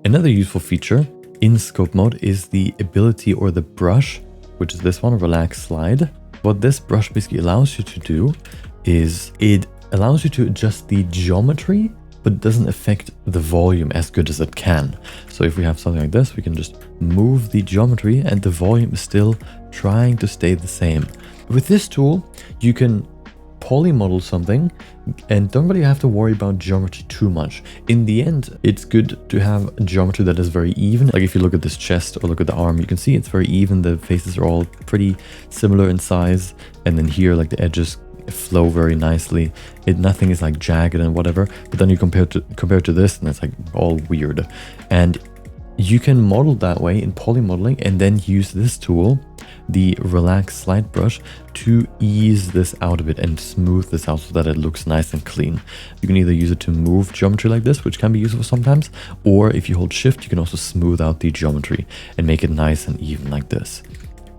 Another useful feature in scope mode is the ability or the brush, which is this one, relax slide. What this brush basically allows you to do is it allows you to adjust the geometry, but it doesn't affect the volume as good as it can. So if we have something like this, we can just move the geometry and the volume is still trying to stay the same. With this tool, you can polymodel something and don't really have to worry about geometry too much. In the end, it's good to have a geometry that is very even. Like if you look at this chest or look at the arm, you can see it's very even. The faces are all pretty similar in size. And then here, like the edges flow very nicely. Nothing is like jagged and whatever. But then you compare to this and it's like all weird. And you can model that way in polymodeling and then use this tool, the relax slide brush, to ease this out a bit and smooth this out so that it looks nice and clean. You can either use it to move geometry like this, which can be useful sometimes, or if you hold shift, you can also smooth out the geometry and make it nice and even like this.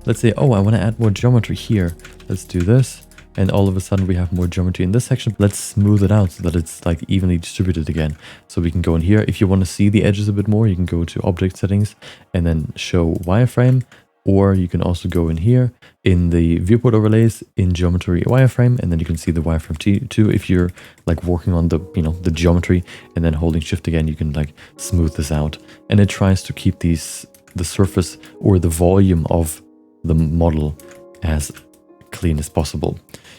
Let's say, oh, I want to add more geometry here. Let's do this. And all of a sudden we have more geometry in this section. Let's smooth it out so that it's like evenly distributed again. So we can go in here. If you want to see the edges a bit more, you can go to object settings and then show wireframe. Or you can also go in here in the viewport overlays in geometry wireframe, and then you can see the wireframe too. If you're like working on the, the geometry and then holding shift again, you can like smooth this out. And it tries to keep the surface or the volume of the model as clean as possible.